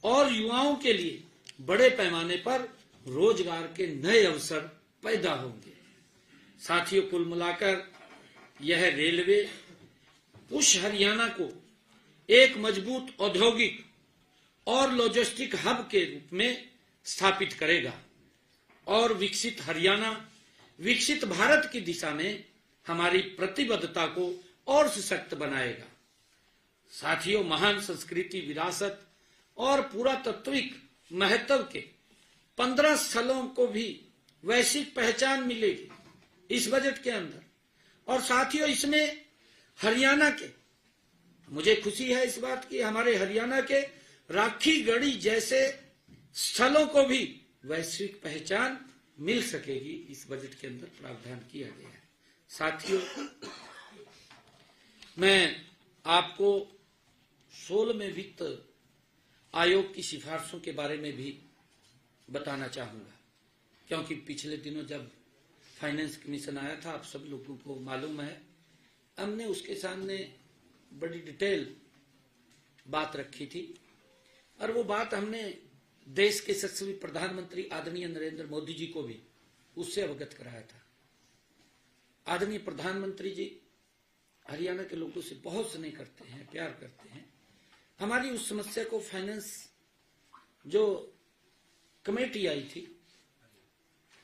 और युवाओं के लिए बड़े पैमाने पर रोजगार के नए अवसर पैदा होंगे। साथियों, कुल मिलाकर यह रेलवे उस हरियाणा को एक मजबूत औद्योगिक और लॉजिस्टिक हब के रूप में स्थापित करेगा और विकसित हरियाणा, विकसित भारत की दिशा में हमारी प्रतिबद्धता को और सशक्त बनाएगा। साथियों, महान संस्कृति, विरासत और पुरातात्विक महत्व के 15 स्थलों को भी वैश्विक पहचान मिलेगी इस बजट के अंदर। और साथियों, इसमें हरियाणा के, मुझे खुशी है इस बात की, हमारे हरियाणा के राखी गढ़ी जैसे स्थलों को भी वैश्विक पहचान मिल सकेगी। इस बजट के अंदर प्रावधान किया गया है। साथियों, मैं आपको 16वें वित्त आयोग की सिफारिशों के बारे में भी बताना चाहूंगा, क्योंकि पिछले दिनों जब फाइनेंस कमीशन आया था, आप सब लोगों को मालूम है, हमने उसके सामने बड़ी डिटेल बात रखी थी और वो बात हमने देश के यशस्वी प्रधानमंत्री आदरणीय नरेंद्र मोदी जी को भी उससे अवगत कराया था। आदरणीय प्रधानमंत्री जी हरियाणा के लोगों से बहुत स्नेह करते हैं, प्यार करते हैं। हमारी उस समस्या को फाइनेंस जो कमेटी आई थी,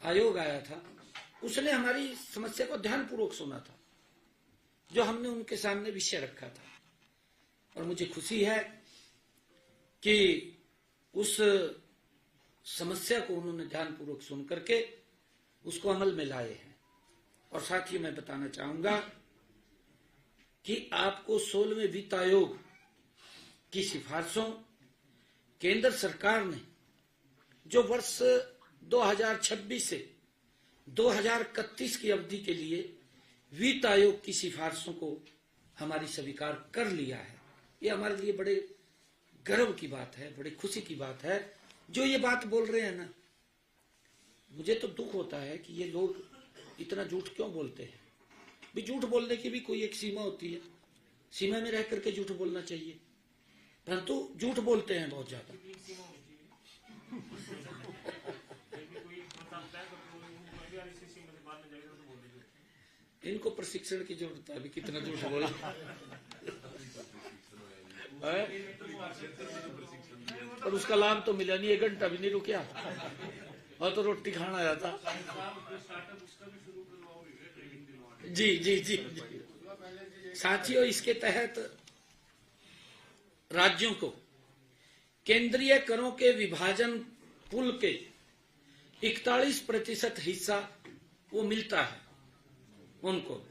आयोग आया था, उसने हमारी समस्या को ध्यानपूर्वक सुना था, जो हमने उनके सामने विषय रखा था। और मुझे खुशी है कि उस समस्या को उन्होंने ध्यानपूर्वक सुन करके उसको अमल में लाए हैं। और साथ ही मैं बताना चाहूंगा कि आपको 16वें वित्त आयोग की सिफारिशों केंद्र सरकार ने जो वर्ष 2026 से 2031 की अवधि के लिए वित्त आयोग की सिफारिशों को हमारी स्वीकार कर लिया है। ये हमारे लिए बड़े गर्व की बात है, बड़ी खुशी की बात है। जो ये बात बोल रहे हैं ना, मुझे तो दुख होता है कि ये लोग इतना झूठ क्यों बोलते हैं। भी झूठ बोलने की भी कोई एक सीमा होती है, सीमा में रह करके झूठ बोलना चाहिए, परंतु झूठ बोलते हैं बहुत ज्यादा। इनको प्रशिक्षण की जरूरत है, अभी कितना झूठ बोले। और उसका लाभ तो मिला नहीं, 1 घंटा भी नहीं रुकिया और तो रोटी खाना आया था। जी जी जी, जी। साथियों, इसके तहत राज्यों को केंद्रीय करों के विभाजन पुल के 41% हिस्सा वो मिलता है उनको,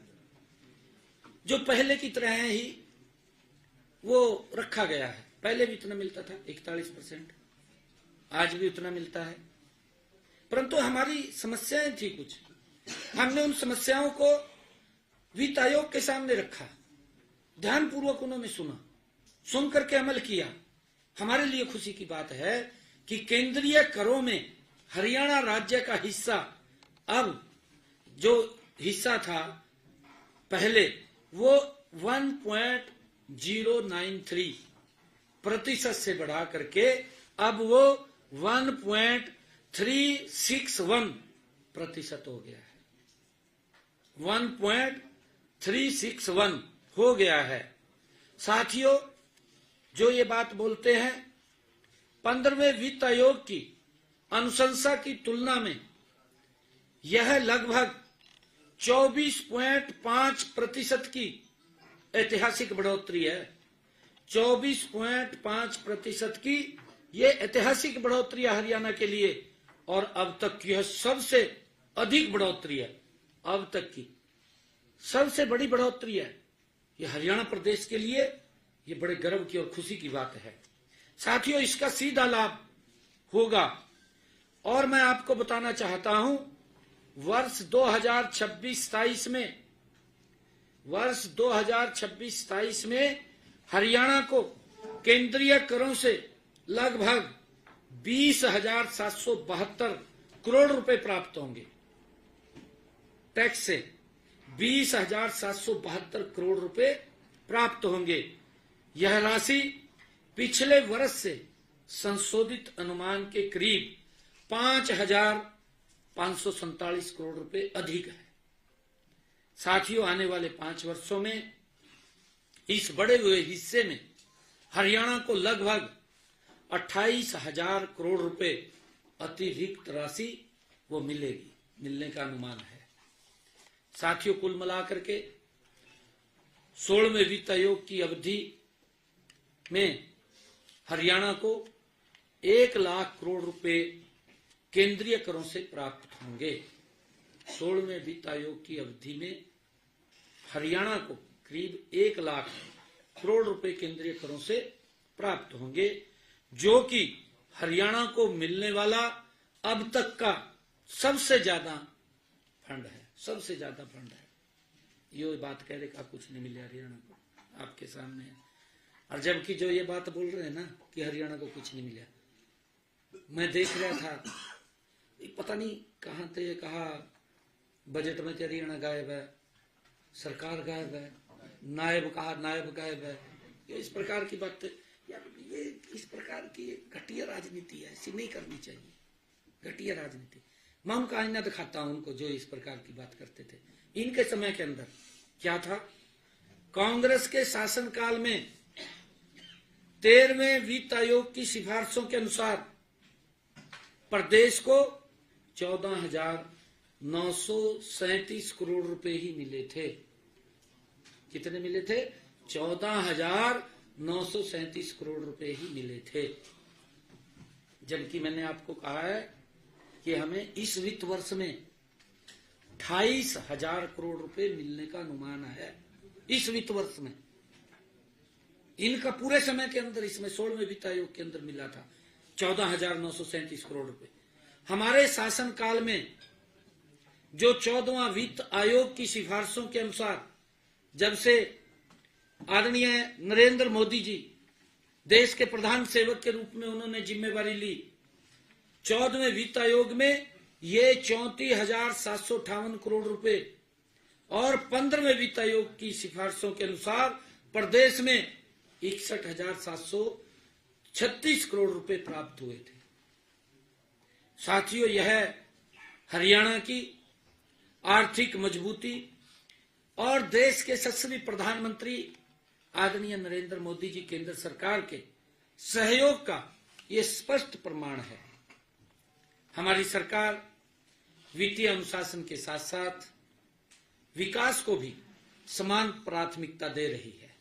जो पहले की तरह ही वो रखा गया है। पहले भी इतना मिलता था 41%, आज भी उतना मिलता है। परंतु हमारी समस्याएं थी कुछ, हमने उन समस्याओं को वित्त आयोग के सामने रखा, ध्यानपूर्वक उन्होंने सुना, सुन करके अमल किया। हमारे लिए खुशी की बात है कि केंद्रीय करों में हरियाणा राज्य का हिस्सा अब जो हिस्सा था पहले वो 1.093% से बढ़ा करके अब वो 1.361% हो गया है। 1.361 हो गया है। साथियों, जो ये बात बोलते हैं 15वें वित्त आयोग की अनुशंसा की तुलना में यह लगभग 24.5% की ऐतिहासिक बढ़ोतरी है। 24.5% की ये ऐतिहासिक बढ़ोतरी है हरियाणा के लिए, और अब तक की यह सबसे अधिक बढ़ोतरी है। अब तक की सबसे बड़ी बढ़ोतरी है। ये हरियाणा प्रदेश के लिए ये बड़े गर्व की और खुशी की बात है। साथियों, इसका सीधा लाभ होगा, और मैं आपको बताना चाहता हूं, वर्ष 2026-27 में हरियाणा को केंद्रीय करों से लगभग 20,772 करोड़ रुपए प्राप्त होंगे। टैक्स से 20,772 करोड़ रुपए प्राप्त होंगे। यह राशि पिछले वर्ष से संशोधित अनुमान के करीब 5,547 करोड़ रुपए अधिक है। साथियों, आने वाले 5 वर्षों में इस बढ़े हुए हिस्से में हरियाणा को लगभग 28,000 करोड़ रुपए अतिरिक्त राशि वो मिलने का अनुमान है। साथियों, कुल मिलाकर के 16वें वित्त आयोग की अवधि में हरियाणा को 1 लाख करोड़ रुपए केंद्रीय करों से प्राप्त होंगे। 16वें वित्त आयोग की अवधि में हरियाणा को करीब 1 लाख करोड़ रुपए केंद्रीय करों से प्राप्त होंगे, जो कि हरियाणा को मिलने वाला अब तक का सबसे ज्यादा फंड है। सबसे ज्यादा फंड है। ये बात कह रहे कि कुछ नहीं मिले हरियाणा को, आपके सामने है। और जबकि जो ये बात बोल रहे हैं ना कि हरियाणा को कुछ नहीं मिला, मैं देख रहा था, पता नहीं कहाँ थे, कहा बजट में तो हरियाणा गायब है, सरकार गायब है, नायब कहा नायब गायब है। ये इस प्रकार की बात यार, ये इस प्रकार की घटिया राजनीति है, ऐसी नहीं करनी चाहिए, घटिया राजनीति। मैं उनका आईना दिखाता हूं उनको जो इस प्रकार की बात करते थे। इनके समय के अंदर क्या था, कांग्रेस के शासनकाल में 13वें वित्त आयोग की सिफारिशों के अनुसार प्रदेश को 14,937 करोड़ रुपए ही मिले थे। कितने मिले थे? 14,937 करोड़ रुपए ही मिले थे। जबकि मैंने आपको कहा है कि हमें इस वित्त वर्ष में 28,000 करोड़ रुपए मिलने का अनुमान है। इस वित्त वर्ष में इनका पूरे समय के अंदर, इसमें 16वें वित्त आयोग के अंदर मिला था 14,937 करोड़ रुपए। हमारे शासन काल में जो 14वां वित्त आयोग की सिफारिशों के अनुसार, जब से आदरणीय नरेंद्र मोदी जी देश के प्रधान सेवक के रूप में उन्होंने जिम्मेवारी ली, 14वें वित्त आयोग में ये 34,758 करोड़ रुपए और 15वें वित्त आयोग की सिफारिशों के अनुसार प्रदेश में 61,736 करोड़ रुपए प्राप्त हुए थे। साथियों, यह हरियाणा की आर्थिक मजबूती और देश के यशस्वी प्रधानमंत्री आदरणीय नरेंद्र मोदी जी केंद्र सरकार के सहयोग का ये स्पष्ट प्रमाण है। हमारी सरकार वित्तीय अनुशासन के साथ साथ विकास को भी समान प्राथमिकता दे रही है।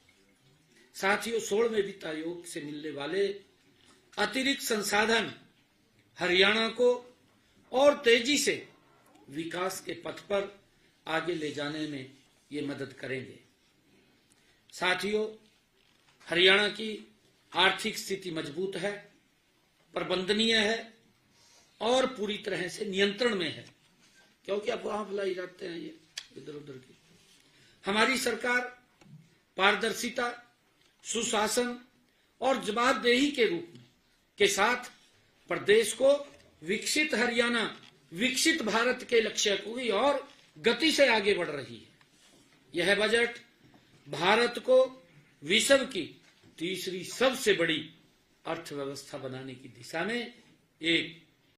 साथियों, 16वें वित्त आयोग से मिलने वाले अतिरिक्त संसाधन हरियाणा को और तेजी से विकास के पथ पर आगे ले जाने में ये मदद करेंगे। साथियों, हरियाणा की आर्थिक स्थिति मजबूत है, प्रबंधनीय है और पूरी तरह से नियंत्रण में है, क्योंकि अफवाह फैलाई जाते हैं ये इधर उधर की। हमारी सरकार पारदर्शिता, सुशासन और जवाबदेही के रूप में के साथ प्रदेश को विकसित हरियाणा, विकसित भारत के लक्ष्य को भी और गति से आगे बढ़ रही है। यह बजट भारत को विश्व की तीसरी सबसे बड़ी अर्थव्यवस्था बनाने की दिशा में एक